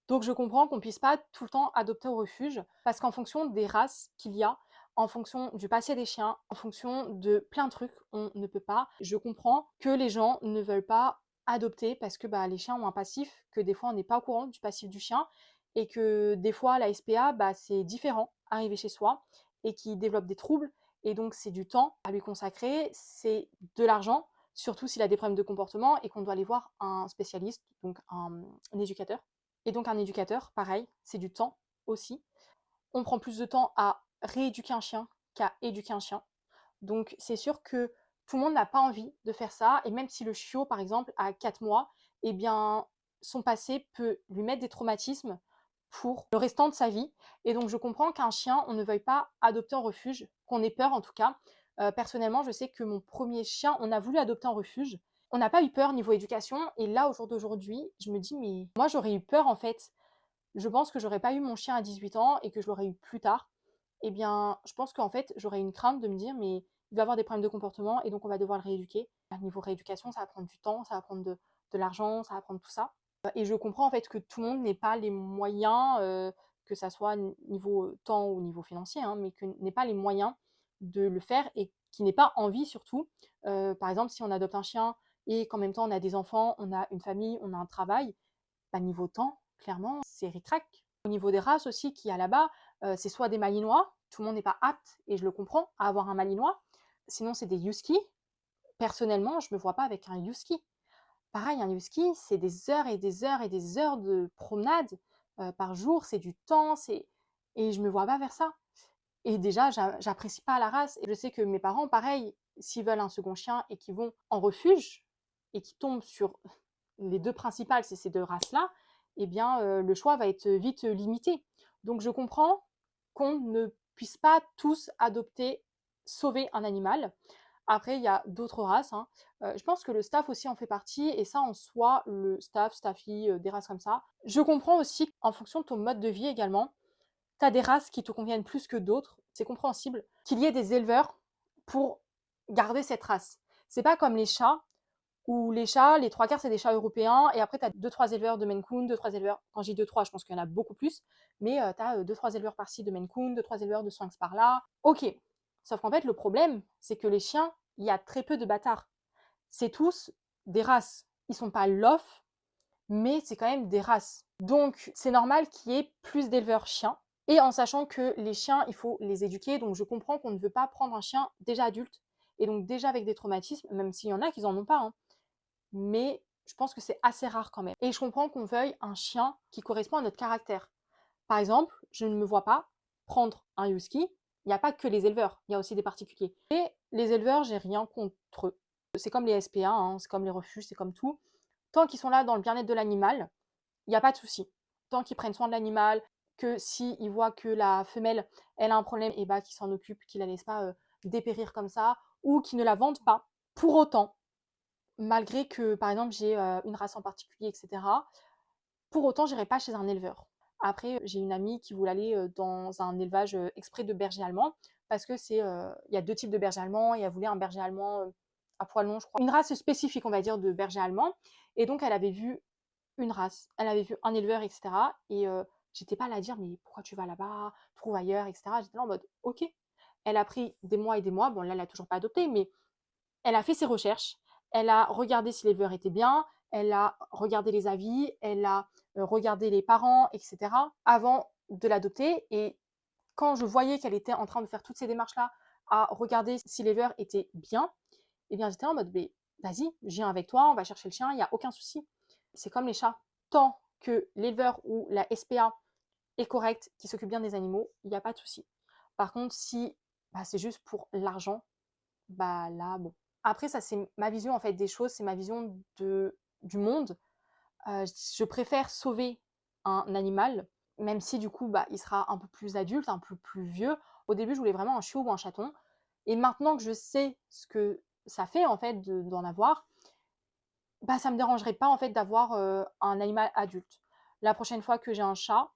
Donc je comprends qu'on puisse pas tout le temps adopter au refuge parce qu'en fonction des races qu'il y a, en fonction du passé des chiens, en fonction de plein de trucs, on ne peut pas. Je comprends que les gens ne veulent pas adopter parce que les chiens ont un passif, que des fois on n'est pas au courant du passif du chien et que des fois la SPA, c'est différent, arriver chez soi, et qui développe des troubles et donc c'est du temps à lui consacrer, c'est de l'argent, surtout s'il a des problèmes de comportement et qu'on doit aller voir un spécialiste, donc un éducateur. Et donc un éducateur, pareil, c'est du temps aussi. On prend plus de temps à rééduquer un chien qu'à éduquer un chien. Donc c'est sûr que tout le monde n'a pas envie de faire ça. Et même si le chiot, par exemple, a 4 mois, eh bien, son passé peut lui mettre des traumatismes pour le restant de sa vie. Et donc je comprends qu'un chien, on ne veuille pas adopter en refuge, qu'on ait peur en tout cas. Personnellement, je sais que mon premier chien, on a voulu adopter en refuge. On n'a pas eu peur niveau éducation. Et là, au jour d'aujourd'hui, je me dis, mais moi, j'aurais eu peur en fait. Je pense que j'aurais pas eu mon chien à 18 ans et que je l'aurais eu plus tard. Eh bien, je pense qu'en fait, j'aurais une crainte de me dire, mais il va avoir des problèmes de comportement et donc on va devoir le rééduquer. À niveau rééducation, ça va prendre du temps, ça va prendre de l'argent, ça va prendre tout ça. Et je comprends en fait que tout le monde n'ait pas les moyens, que ça soit niveau temps ou niveau financier, hein, mais que n'ait pas les moyens de le faire et qui n'ait pas envie surtout. Par exemple, si on adopte un chien et qu'en même temps on a des enfants, on a une famille, on a un travail, bah, niveau temps, clairement, c'est ric-rac. Au niveau des races aussi qu'il y a là-bas, c'est soit des malinois, tout le monde n'est pas apte, et je le comprends, à avoir un malinois. Sinon, c'est des huskies. Personnellement, je me vois pas avec un husky. Pareil, un husky, c'est des heures et des heures et des heures de promenade par jour, c'est du temps, et je me vois pas faire ça. Et déjà, j'apprécie pas la race. Et je sais que mes parents, pareil, s'ils veulent un second chien et qu'ils vont en refuge et qu'ils tombent sur les deux principales, c'est ces deux races-là, eh bien, le choix va être vite limité. Donc, je comprends qu'on ne puisse pas tous adopter, sauver un animal. Après, il y a d'autres races, hein. Je pense que le staff aussi en fait partie, et ça en soi, le staff, staffy, des races comme ça. Je comprends aussi qu'en fonction de ton mode de vie également, tu as des races qui te conviennent plus que d'autres. C'est compréhensible qu'il y ait des éleveurs pour garder cette race. C'est pas comme les chats, où les chats, les trois quarts, c'est des chats européens, et après, tu as deux, trois éleveurs de Maine Coon, deux, trois éleveurs, quand je dis deux, trois, je pense qu'il y en a beaucoup plus, mais tu as deux, trois éleveurs par-ci de Maine Coon, deux, trois éleveurs de Sphynx par-là. Ok. Sauf qu'en fait, le problème, c'est que les chiens, il y a très peu de bâtards. C'est tous des races. Ils sont pas lof, mais c'est quand même des races. Donc, c'est normal qu'il y ait plus d'éleveurs chiens. Et en sachant que les chiens, il faut les éduquer. Donc, je comprends qu'on ne veut pas prendre un chien déjà adulte, et donc déjà avec des traumatismes, même s'il y en a qui n'en ont pas, hein. Mais je pense que c'est assez rare quand même. Et je comprends qu'on veuille un chien qui correspond à notre caractère. Par exemple, je ne me vois pas prendre un husky. Il n'y a pas que les éleveurs, il y a aussi des particuliers. Et les éleveurs, j'ai rien contre eux. C'est comme les SPA, hein, c'est comme les refuges, c'est comme tout. Tant qu'ils sont là dans le bien-être de l'animal, il n'y a pas de souci. Tant qu'ils prennent soin de l'animal, que s'ils voient que la femelle, elle a un problème, et bah qu'ils s'en occupent, qu'ils la laissent pas dépérir comme ça, ou qu'ils ne la vendent pas. Pour autant, malgré que, par exemple, j'ai une race en particulier, etc., pour autant, j'irai pas chez un éleveur. Après, j'ai une amie qui voulait aller dans un élevage exprès de berger allemand, parce que il y a deux types de bergers allemands, et elle voulait un berger allemand à poil long, je crois. Une race spécifique, on va dire, de berger allemand. Et donc, elle avait vu une race, elle avait vu un éleveur, etc. Et j'étais pas là à dire, mais pourquoi tu vas là-bas, trouve ailleurs, etc. J'étais là en mode, ok. Elle a pris des mois et des mois, bon là, elle a toujours pas adopté, mais elle a fait ses recherches, elle a regardé si l'éleveur était bien, elle a regardé les avis, elle a regardé les parents, etc. avant de l'adopter. Et quand je voyais qu'elle était en train de faire toutes ces démarches-là, à regarder si l'éleveur était bien, eh bien j'étais en mode, mais vas-y, je viens avec toi, on va chercher le chien, il n'y a aucun souci. C'est comme les chats. Tant que l'éleveur ou la SPA est correct, qui s'occupe bien des animaux, il n'y a pas de souci. Par contre, si bah, c'est juste pour l'argent, bah là, bon. Après, ça, c'est ma vision en fait des choses, c'est ma vision du monde. Je préfère sauver un animal, même si du coup, bah, il sera un peu plus adulte, un peu plus vieux. Au début, je voulais vraiment un chiot ou un chaton. Et maintenant que je sais ce que ça fait en fait d'en avoir, bah, ça me dérangerait pas en fait d'avoir un animal adulte. La prochaine fois que j'ai un chat,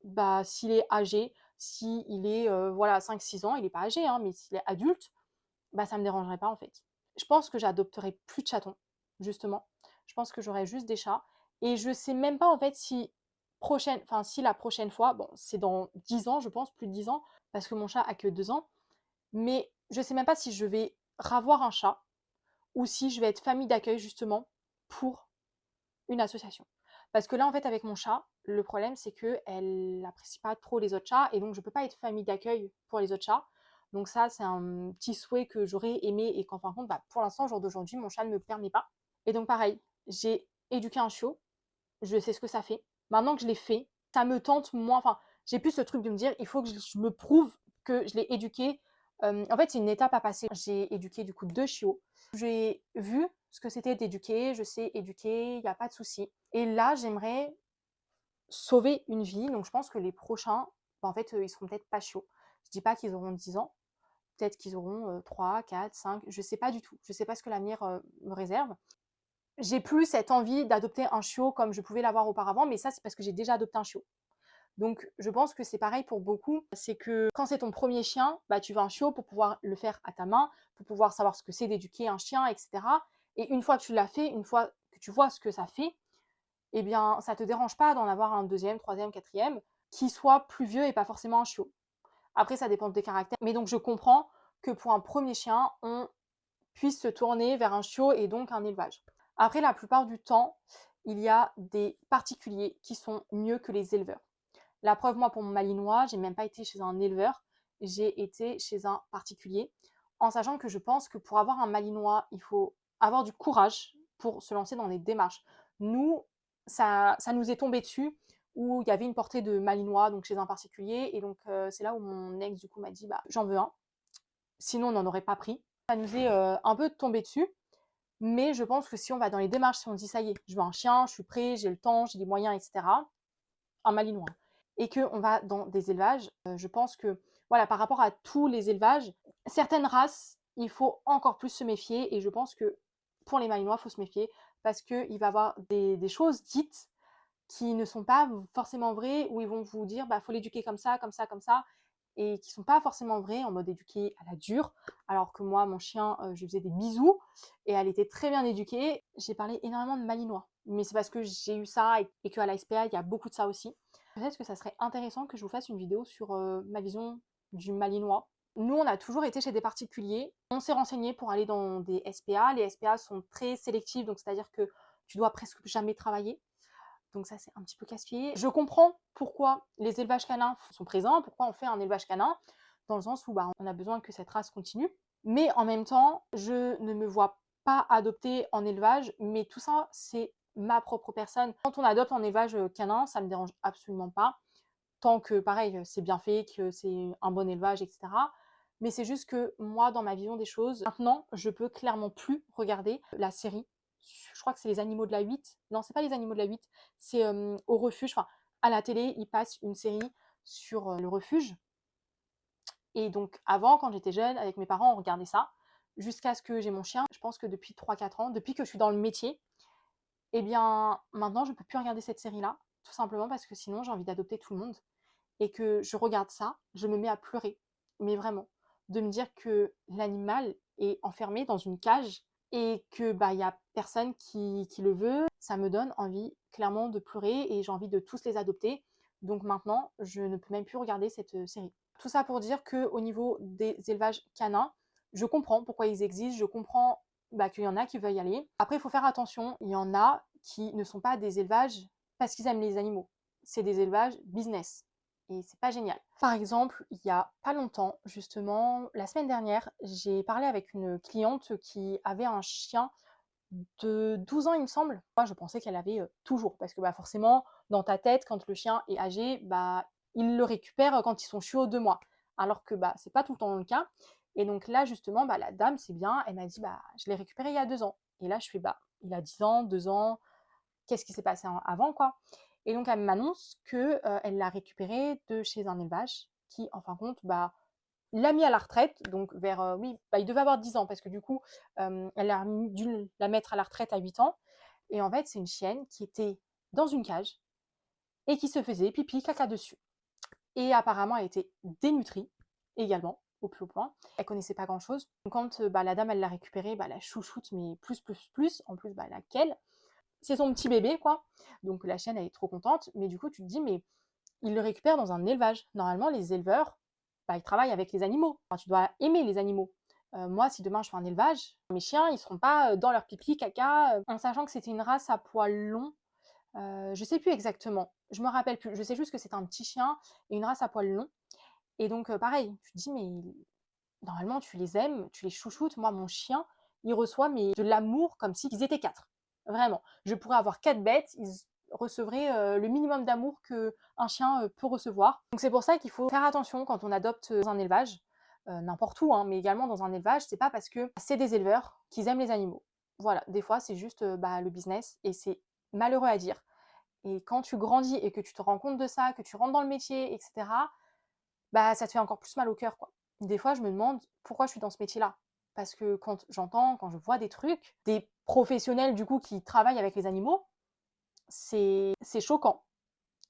bah, s'il est âgé, s'il est voilà 5-6 ans, il n'est pas âgé, hein, mais s'il est adulte, bah, ça me dérangerait pas en fait. Je pense que j'adopterai plus de chatons, justement. Je pense que j'aurai juste des chats. Et je sais même pas en fait si la prochaine fois, bon, c'est dans 10 ans, je pense, plus de 10 ans, parce que mon chat a que 2 ans, mais je sais même pas si je vais ravoir un chat ou si je vais être famille d'accueil justement pour une association. Parce que là, en fait, avec mon chat, le problème, c'est qu'elle n'apprécie pas trop les autres chats, et donc je ne peux pas être famille d'accueil pour les autres chats. Donc ça, c'est un petit souhait que j'aurais aimé, et qu'en fin de compte, bah, pour l'instant, au jour d'aujourd'hui, mon chat ne me permet pas. Et donc pareil, j'ai éduqué un chiot, je sais ce que ça fait. Maintenant que je l'ai fait, ça me tente moins, enfin, j'ai plus ce truc de me dire, il faut que je me prouve que je l'ai éduqué. En fait, c'est une étape à passer. J'ai éduqué du coup 2 chiots. J'ai vu ce que c'était d'éduquer, je sais éduquer, il n'y a pas de souci. Et là, j'aimerais sauver une vie. Donc je pense que les prochains, bah, en fait, ils seront peut-être pas chiots. Je dis pas qu'ils auront 10 ans, peut-être qu'ils auront 3, 4, 5, je sais pas du tout. Je sais pas ce que l'avenir me réserve. J'ai plus cette envie d'adopter un chiot comme je pouvais l'avoir auparavant, mais ça, c'est parce que j'ai déjà adopté un chiot. Donc, je pense que c'est pareil pour beaucoup. C'est que quand c'est ton premier chien, bah, tu veux un chiot pour pouvoir le faire à ta main, pour pouvoir savoir ce que c'est d'éduquer un chien, etc. Et une fois que tu l'as fait, une fois que tu vois ce que ça fait, eh bien, ça te dérange pas d'en avoir un deuxième, troisième, quatrième, qui soit plus vieux et pas forcément un chiot. Après, ça dépend des caractères. Mais donc, je comprends que pour un premier chien, on puisse se tourner vers un chiot et donc un élevage. Après, la plupart du temps, il y a des particuliers qui sont mieux que les éleveurs. La preuve, moi, pour mon malinois, j'ai même pas été chez un éleveur, j'ai été chez un particulier, en sachant que je pense que pour avoir un malinois, il faut avoir du courage pour se lancer dans les démarches. Nous, ça nous est tombé dessus, où il y avait une portée de malinois, donc chez un particulier, et donc c'est là où mon ex, du coup, m'a dit, bah, j'en veux un, sinon on n'en aurait pas pris. Ça nous est un peu tombé dessus, mais je pense que si on va dans les démarches, si on dit, ça y est, je veux un chien, je suis prêt, j'ai le temps, j'ai les moyens, etc., un malinois, et qu'on va dans des élevages, je pense que, voilà, par rapport à tous les élevages, certaines races, il faut encore plus se méfier, et je pense que pour les malinois, il faut se méfier, parce qu'il va y avoir des choses dites qui ne sont pas forcément vraies, où ils vont vous dire, bah, faut l'éduquer comme ça, comme ça, comme ça, et qui sont pas forcément vraies, en mode éduqué à la dure, alors que moi, mon chien, je lui faisais des bisous, et elle était très bien éduquée. J'ai parlé énormément de malinois, mais c'est parce que j'ai eu ça, et qu'à la SPA, il y a beaucoup de ça aussi. Peut-être que ça serait intéressant que je vous fasse une vidéo sur ma vision du malinois. Nous, on a toujours été chez des particuliers. On s'est renseigné pour aller dans des SPA. Les SPA sont très sélectifs, donc c'est-à-dire que tu dois presque jamais travailler. Donc ça, c'est un petit peu casse-pied. Je comprends pourquoi les élevages canins sont présents, pourquoi on fait un élevage canin, dans le sens où bah, on a besoin que cette race continue. Mais en même temps, je ne me vois pas adopter en élevage, mais tout ça, c'est ma propre personne. Quand on adopte en élevage canin, ça me dérange absolument pas, tant que, pareil, c'est bien fait, que c'est un bon élevage, etc. Mais c'est juste que moi, dans ma vision des choses, maintenant, je peux clairement plus regarder la série. Je crois que c'est les animaux de la 8. Non, c'est pas les animaux de la 8, c'est au refuge. Enfin, à la télé, ils passent une série sur le refuge. Et donc, avant, quand j'étais jeune, avec mes parents, on regardait ça, jusqu'à ce que j'ai mon chien. Je pense que depuis 3-4 ans, depuis que je suis dans le métier, eh bien, maintenant, je ne peux plus regarder cette série-là, tout simplement parce que sinon, j'ai envie d'adopter tout le monde. Et que je regarde ça, je me mets à pleurer. Mais vraiment, de me dire que l'animal est enfermé dans une cage et que bah il y a personne qui le veut, ça me donne envie clairement de pleurer et j'ai envie de tous les adopter. Donc maintenant, je ne peux même plus regarder cette série. Tout ça pour dire que au niveau des élevages canins, je comprends pourquoi ils existent, je comprends bah, qu'il y en a qui veulent y aller. Après, il faut faire attention, il y en a qui ne sont pas des élevages parce qu'ils aiment les animaux. C'est des élevages business. Et c'est pas génial. Par exemple, il y a pas longtemps, justement, la semaine dernière, j'ai parlé avec une cliente qui avait un chien de 12 ans, il me semble. Moi, je pensais qu'elle avait toujours, parce que bah, forcément, dans ta tête, quand le chien est âgé, bah, il le récupère quand ils sont chiots 2 mois. Alors que bah, c'est pas tout le temps le cas. Et donc là, justement, bah, la dame, c'est bien, elle m'a dit, bah, je l'ai récupéré il y a 2 ans. Et là, je fais, bah, il a 10 ans, 2 ans, qu'est-ce qui s'est passé avant, quoi. Et donc, elle m'annonce que elle l'a récupéré de chez un élevage qui, en fin de compte, bah, l'a mis à la retraite, donc vers, oui, bah, il devait avoir 10 ans, parce que du coup, elle a dû la mettre à la retraite à 8 ans. Et en fait, c'est une chienne qui était dans une cage et qui se faisait pipi, caca dessus. Et apparemment, elle était dénutrie également, au plus haut point. Elle connaissait pas grand-chose. Donc, quand bah, la dame, elle l'a récupérée, bah, la chouchoute, mais plus, plus, plus, en plus, bah, laquelle c'est son petit bébé, quoi. Donc la chienne, elle est trop contente. Mais du coup, tu te dis, mais il le récupère dans un élevage. Normalement, les éleveurs, bah, ils travaillent avec les animaux. Enfin, tu dois aimer les animaux. Moi, si demain je fais un élevage, mes chiens, ils seront pas dans leur pipi, caca, en sachant que c'était une race à poil long. Je sais plus exactement. Je me rappelle plus. Je sais juste que c'est un petit chien et une race à poil long. Et donc, pareil, tu te dis, mais normalement, tu les aimes, tu les chouchoutes. Moi, mon chien, il reçoit mais, de l'amour comme s'ils étaient 4. Vraiment. Je pourrais avoir 4 bêtes, ils recevraient le minimum d'amour qu'un chien peut recevoir. Donc c'est pour ça qu'il faut faire attention quand on adopte dans un élevage, n'importe où, hein, mais également dans un élevage, c'est pas parce que c'est des éleveurs qu'ils aiment les animaux. Voilà, des fois c'est juste bah, le business et c'est malheureux à dire. Et quand tu grandis et que tu te rends compte de ça, que tu rentres dans le métier, etc., bah, ça te fait encore plus mal au cœur, quoi. Des fois, je me demande pourquoi je suis dans ce métier-là. Parce que quand j'entends, quand je vois des trucs, des professionnels du coup qui travaillent avec les animaux, c'est choquant.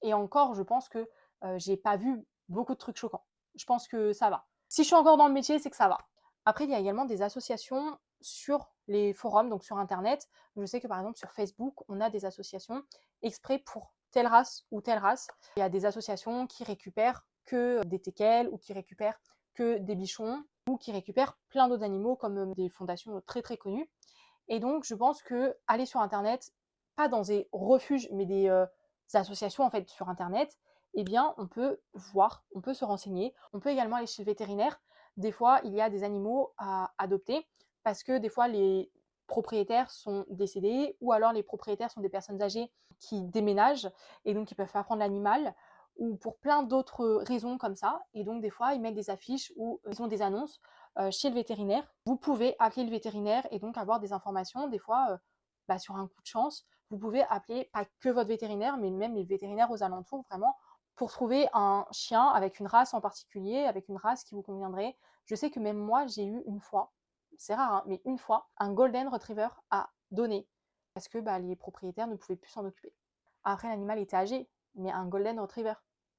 Et encore, je pense que j'ai pas vu beaucoup de trucs choquants. Je pense que ça va. Si je suis encore dans le métier, c'est que ça va. Après, il y a également des associations sur les forums, donc sur Internet. Je sais que par exemple sur Facebook, on a des associations exprès pour telle race ou telle race. Il y a des associations qui récupèrent que des teckels ou qui récupèrent que des bichons ou qui récupèrent plein d'autres animaux comme des fondations très très connues. Et donc, je pense que aller sur Internet, pas dans des refuges, mais des associations en fait sur Internet, eh bien, on peut voir, on peut se renseigner. On peut également aller chez le vétérinaire. Des fois, il y a des animaux à adopter parce que des fois, les propriétaires sont décédés ou alors les propriétaires sont des personnes âgées qui déménagent et donc ils peuvent pas prendre l'animal ou pour plein d'autres raisons comme ça. Et donc, des fois, ils mettent des affiches ou ils ont des annonces chez le vétérinaire. Vous pouvez appeler le vétérinaire et donc avoir des informations. Des fois, bah, sur un coup de chance, vous pouvez appeler pas que votre vétérinaire, mais même les vétérinaires aux alentours, vraiment, pour trouver un chien avec une race en particulier, avec une race qui vous conviendrait. Je sais que même moi, j'ai eu une fois, c'est rare, hein, mais une fois, un Golden Retriever à donner parce que bah, les propriétaires ne pouvaient plus s'en occuper. Après, l'animal était âgé, mais un Golden Retriever,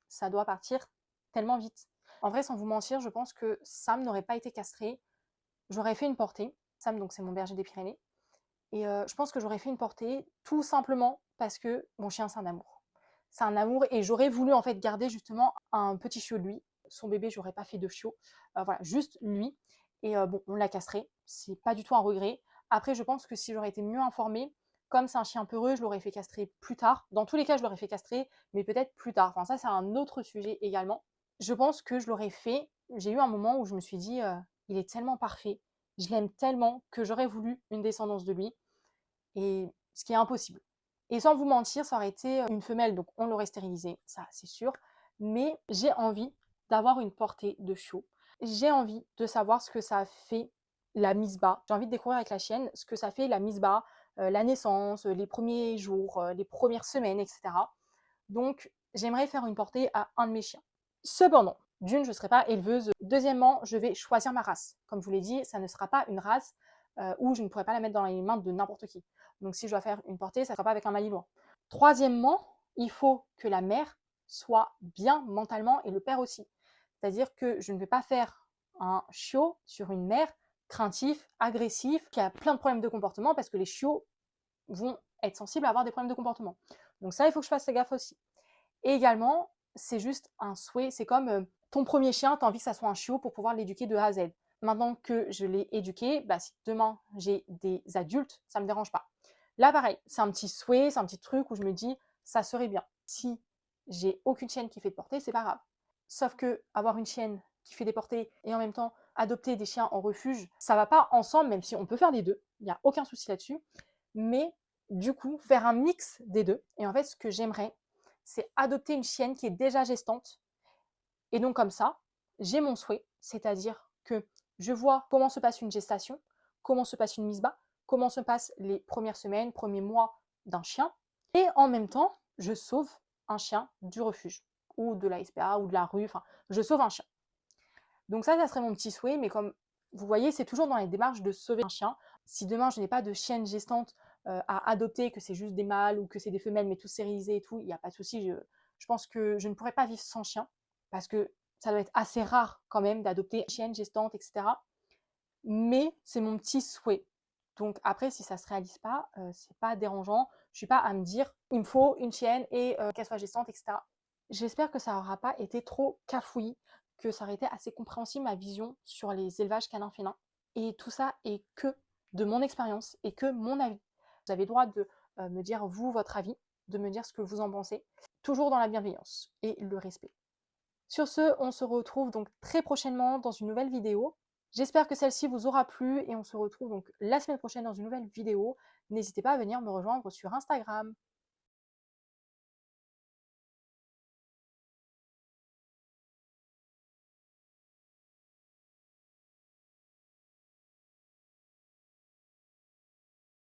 ça doit partir tellement vite. En vrai, sans vous mentir, je pense que Sam n'aurait pas été castré. J'aurais fait une portée. Sam, donc c'est mon berger des Pyrénées. Et je pense que j'aurais fait une portée tout simplement parce que mon chien, c'est un amour. C'est un amour et j'aurais voulu en fait garder justement un petit chiot de lui. Son bébé, j'aurais pas fait de chiot. Voilà, juste lui. Et bon, on l'a castré. C'est pas du tout un regret. Après, je pense que si j'aurais été mieux informée, comme c'est un chien peureux, je l'aurais fait castrer plus tard. Dans tous les cas, je l'aurais fait castrer, mais peut-être plus tard. Enfin, ça, c'est un autre sujet également. Je pense que je l'aurais fait. J'ai eu un moment où je me suis dit, il est tellement parfait. Je l'aime tellement que j'aurais voulu une descendance de lui et ce qui est impossible. Et sans vous mentir, ça aurait été une femelle, donc on l'aurait stérilisée, ça c'est sûr. Mais j'ai envie d'avoir une portée de chiot. J'ai envie de savoir ce que ça fait la mise bas. J'ai envie de découvrir avec la chienne ce que ça fait la mise bas, la naissance, les premiers jours, les premières semaines, etc. Donc j'aimerais faire une portée à un de mes chiens. Cependant, d'une, je ne serai pas éleveuse. Deuxièmement, je vais choisir ma race. Comme je vous l'ai dit, ça ne sera pas une race où je ne pourrais pas la mettre dans les mains de n'importe qui. Donc si je dois faire une portée, ça ne sera pas avec un malinois. Troisièmement, il faut que la mère soit bien mentalement et le père aussi. C'est-à-dire que je ne vais pas faire un chiot sur une mère craintif, agressif, qui a plein de problèmes de comportement parce que les chiots vont être sensibles à avoir des problèmes de comportement. Donc ça, il faut que je fasse gaffe aussi. Et également, c'est juste un souhait, c'est comme ton premier chien, tu as envie que ça soit un chiot pour pouvoir l'éduquer de A à Z. Maintenant que je l'ai éduqué, bah, si demain j'ai des adultes, ça ne me dérange pas. Là, pareil, c'est un petit souhait, c'est un petit truc où je me dis, ça serait bien. Si j'ai aucune chienne qui fait de portée, c'est pas grave. Sauf que avoir une chienne qui fait des portées et en même temps adopter des chiens en refuge, ça va pas ensemble, même si on peut faire les deux, il n'y a aucun souci là-dessus. Mais du coup, faire un mix des deux. Et en fait, ce que j'aimerais, c'est adopter une chienne qui est déjà gestante. Et donc comme ça, j'ai mon souhait, c'est-à-dire que je vois comment se passe une gestation, comment se passe une mise bas, comment se passent les premières semaines, premiers mois d'un chien. Et en même temps, je sauve un chien du refuge ou de la SPA ou de la rue, enfin, je sauve un chien. Donc ça serait mon petit souhait, mais comme vous voyez, c'est toujours dans les démarches de sauver un chien. Si demain je n'ai pas de chienne gestante à adopter, que c'est juste des mâles ou que c'est des femelles, mais tous stérilisés et tout, il n'y a pas de souci. Je pense que je ne pourrais pas vivre sans chien, parce que ça doit être assez rare quand même d'adopter une chienne gestante, etc. Mais c'est mon petit souhait. Donc après, si ça ne se réalise pas, c'est pas dérangeant. Je suis pas à me dire, il me faut une chienne et qu'elle soit gestante, etc. J'espère que ça n'aura pas été trop cafouillis, que ça aurait été assez compréhensible ma vision sur les élevages canins félins. Et tout ça est que de mon expérience et que mon avis. Vous avez le droit de me dire vous votre avis, de me dire ce que vous en pensez, toujours dans la bienveillance et le respect. Sur ce, on se retrouve donc très prochainement dans une nouvelle vidéo. J'espère que celle-ci vous aura plu et on se retrouve donc la semaine prochaine dans une nouvelle vidéo. N'hésitez pas à venir me rejoindre sur Instagram.